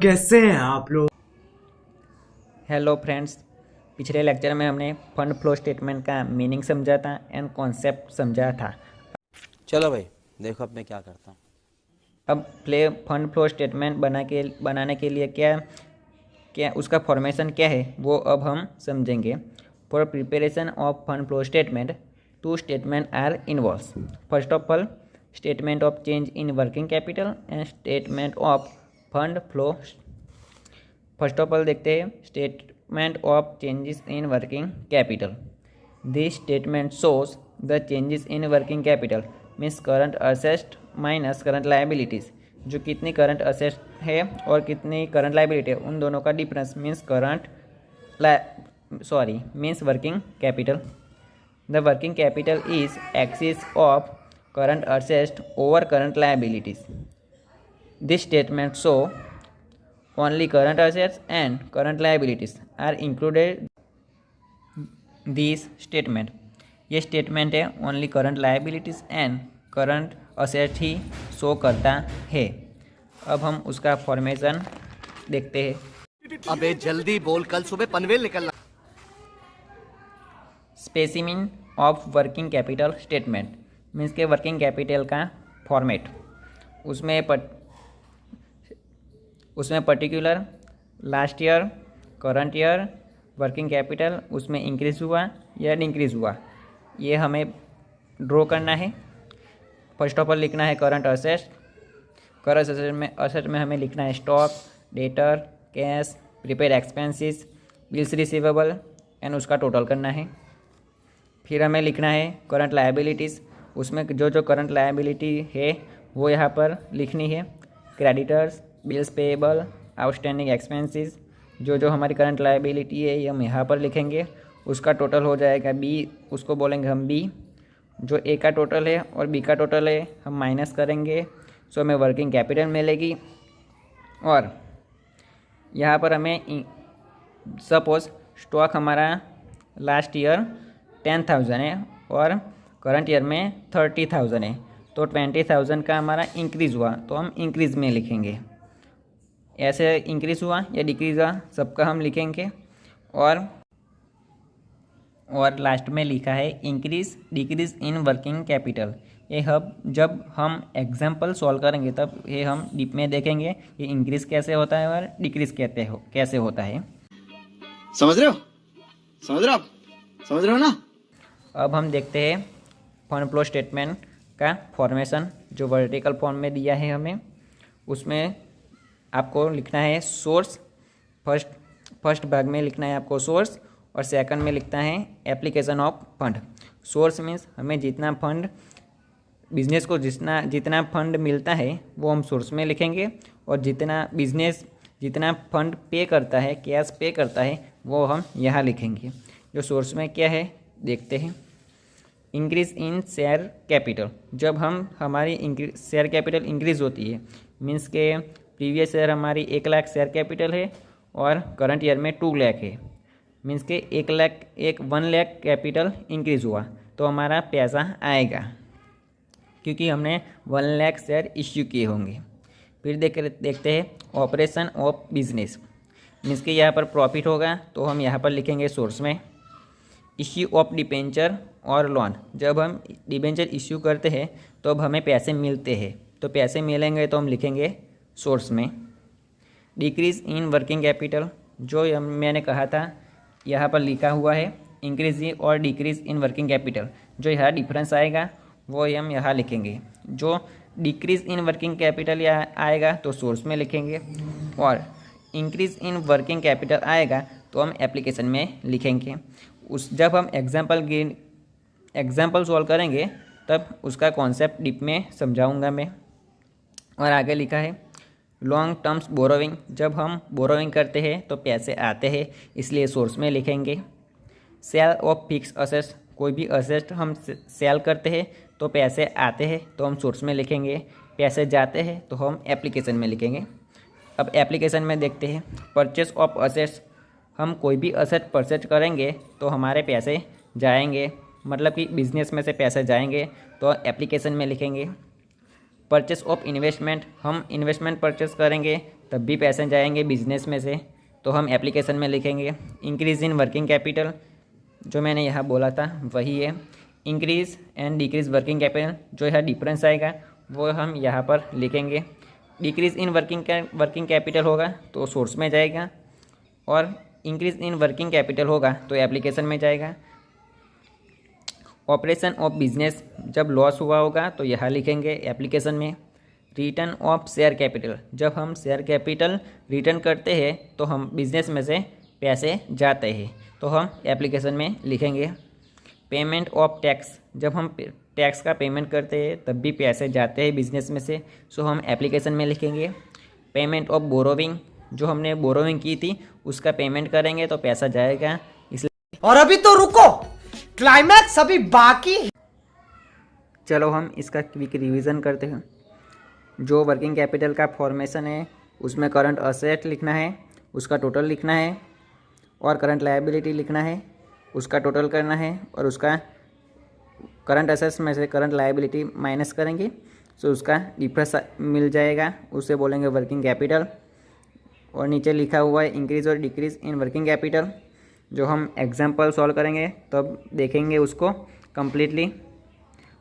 कैसे हैं आप लोग। हेलो फ्रेंड्स, पिछले लेक्चर में हमने फंड फ्लो स्टेटमेंट का मीनिंग समझा था एंड कॉन्सेप्ट समझा था। चलो भाई देखो अब मैं क्या करता हूँ। अब फंड फ्लो स्टेटमेंट बनाने के लिए क्या क्या उसका फॉर्मेशन क्या है वो अब हम समझेंगे। For preparation of fund flow statement, two statement are involves. First of all, statement of change in working capital and statement of fund flow. First of all देखते हैं statement of changes in working capital. This statement shows the changes in working capital means current assets minus current liabilities. जो कितनी current assets है और कितनी current liability है उन दोनों का difference means means working capital. The working capital is axis of current assets over current liabilities. This statement show only current assets and current liabilities are included this statement। ये statement है only current liabilities and current assets he show करता है। अब हम उसका formation देखते हैं। अबे जल्दी बोल, कल सुबह पनवेल निकलना। Specimen of working capital statement means के वर्किंग कैपिटल का फॉर्मेट। उसमें particular, last year, current year, working capital उसमें इंक्रीज़ हुआ या डिक्रीज़ हुआ ये हमें ड्रॉ करना है। फर्स्ट ऑफ ऑल लिखना है करंट असेट्स। करंट असेट में हमें लिखना है stock, debtor, cash, prepaid expenses, bills receivable and उसका टोटल करना है। फिर हमें लिखना है करंट लायबिलिटीज़। उसमें जो करंट लायबिलिटी है वो यहाँ पर लिखनी है। Creditors, bills payable, outstanding expenses, जो हमारी करंट लायबिलिटी है ये हम यहाँ पर लिखेंगे। उसका टोटल हो जाएगा बी, उसको बोलेंगे हम बी। जो ए का टोटल है और बी का टोटल है हम माइनस करेंगे, सो हमें वर्किंग कैपिटल मिलेगी। और यहाँ पर हमें सपोज स्टॉक हमारा लास्ट ईयर 10,000 है और करंट ईयर में 30,000 है, तो 20,000 का हमारा इंक्रीज़ हुआ तो हम इंक्रीज़ में लिखेंगे। ऐसे इंक्रीज़ हुआ या डिक्रीज़ हुआ सबका हम लिखेंगे। और लास्ट में लिखा है इंक्रीज़ डिक्रीज़ इन वर्किंग कैपिटल। ये जब हम एग्जाम्पल सॉल्व करेंगे तब ये हम डीप में देखेंगे ये इंक्रीज़ कैसे होता है और डिक्रीज़ कैसे होता है। समझ रहे हो ना। अब हम देखते हैं फंड फ्लो स्टेटमेंट का फॉर्मेशन जो वर्टिकल फॉर्म में दिया है हमें। उसमें आपको लिखना है सोर्स। फर्स्ट भाग में लिखना है आपको सोर्स और सेकंड में लिखना है application of fund. Source means हमें जितना फंड बिजनेस को जितना फंड मिलता है वो हम सोर्स में लिखेंगे, और जितना फंड पे करता है, कैश पे करता है, वो हम यहाँ लिखेंगे। जो सोर्स में क्या है देखते हैं। इंक्रीज़ इन शेयर कैपिटल, जब हमारी शेयर कैपिटल इंक्रीज़ होती है मीन्स के प्रीवियस ईयर हमारी 1 लाख शेयर कैपिटल है और करंट ईयर में 2 लाख है, मीन्स के 1 लाख कैपिटल इंक्रीज़ हुआ तो हमारा पैसा आएगा क्योंकि हमने 1 लाख शेयर इश्यू किए होंगे। फिर देखते हैं ऑपरेशन ऑफ बिजनेस मीन्स के यहाँ पर प्रॉफिट होगा तो हम यहाँ पर लिखेंगे सोर्स में। इश्यू ऑफ डिबेंचर और लोन, जब हम डिबेंचर इश्यू करते हैं तो अब हमें पैसे मिलते हैं तो पैसे मिलेंगे तो हम लिखेंगे सोर्स में। डिक्रीज़ इन वर्किंग कैपिटल, जो मैंने कहा था यहाँ पर लिखा हुआ है इंक्रीज और डिक्रीज़ इन वर्किंग कैपिटल, जो यहाँ डिफरेंस आएगा वो हम यहाँ लिखेंगे। जो डिक्रीज़ इन वर्किंग कैपिटल यहाँ आएगा तो सोर्स में लिखेंगे, और इंक्रीज़ इन वर्किंग कैपिटल आएगा तो हम एप्लीकेशन में लिखेंगे। जब हम एग्जाम्पल सॉल्व करेंगे तब उसका कॉन्सेप्ट डीप में समझाऊंगा मैं। और आगे लिखा है लॉन्ग टर्म्स बोरोविंग, जब हम बोरोविंग करते हैं तो पैसे आते हैं इसलिए सोर्स में लिखेंगे। सेल ऑफ फिक्स असेट्स, कोई भी असेट हम सेल करते हैं तो पैसे आते हैं तो हम सोर्स में लिखेंगे। पैसे जाते हैं तो हम एप्लीकेशन में लिखेंगे। अब एप्लीकेशन में देखते हैं परचेस ऑफ असेट्स, हम कोई भी असेट परचेज करेंगे तो हमारे पैसे जाएंगे, मतलब कि बिजनेस में से पैसे जाएंगे तो एप्लीकेशन में लिखेंगे। परचेस ऑफ इन्वेस्टमेंट, हम इन्वेस्टमेंट परचेस करेंगे तब भी पैसे जाएंगे बिजनेस में से, तो हम एप्लीकेशन में लिखेंगे इंक्रीज़ इन वर्किंग कैपिटल, जो मैंने यहाँ बोला था वही है। Increase and decrease working capital, जो यह डिफरेंस आएगा वो हम यहाँ पर लिखेंगे। डिक्रीज़ इन वर्किंग कैपिटल होगा तो सोर्स में जाएगा, और इंक्रीज़ इन वर्किंग कैपिटल होगा तो एप्लीकेशन में जाएगा। ऑपरेशन ऑफ बिजनेस, जब लॉस हुआ होगा तो यहाँ लिखेंगे एप्लीकेशन में। रिटर्न ऑफ शेयर कैपिटल, जब हम शेयर कैपिटल रिटर्न करते हैं तो हम बिजनेस में से पैसे जाते हैं, तो हम एप्लीकेशन में लिखेंगे। पेमेंट ऑफ टैक्स, जब हम टैक्स का पेमेंट करते हैं तब भी पैसे जाते हैं बिजनेस में से, सो हम एप्लीकेशन में लिखेंगे। पेमेंट ऑफ बोरोविंग, जो हमने बोरोविंग की थी उसका पेमेंट करेंगे तो पैसा जाएगा, इसलिए। और अभी तो रुको, क्लाइमैक्स अभी बाकी है। चलो हम इसका क्विक रिवीजन करते हैं। जो वर्किंग कैपिटल का फॉर्मेशन है उसमें करंट असेट लिखना है, उसका टोटल लिखना है, और करंट लायबिलिटी लिखना है, उसका टोटल करना है, और उसका करंट असेट्स में से करंट लायबिलिटी माइनस करेंगे तो उसका डिफरेंस मिल जाएगा, उसे बोलेंगे वर्किंग कैपिटल। और नीचे लिखा हुआ है इंक्रीज़ और डिक्रीज़ इन वर्किंग कैपिटल, जो हम एग्जाम्पल सॉल्व करेंगे तब देखेंगे उसको कम्प्लीटली।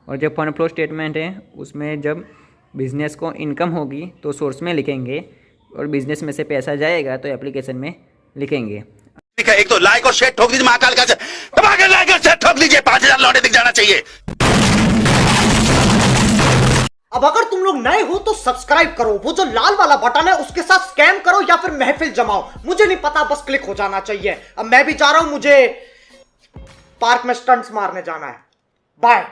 और जो फंड फ्लो स्टेटमेंट है उसमें जब बिजनेस को इनकम होगी तो सोर्स में लिखेंगे, और बिजनेस में से पैसा जाएगा तो एप्लीकेशन में लिखेंगे। एक तो लाइक और शेयर ठोक दीजिए, महाकाल का दबाकर लाइक और शेयर ठोक दीजिए, 5000 लौटे दिख जाना चाहिए। अब अगर तुम लोग नए हो तो सब्सक्राइब करो, वो जो लाल वाला बटन है उसके साथ स्कैम करो या फिर महफिल जमाओ, मुझे नहीं पता, बस क्लिक हो जाना चाहिए। अब मैं भी जा रहा हूं, मुझे पार्क में स्टंट्स मारने जाना है। बाय।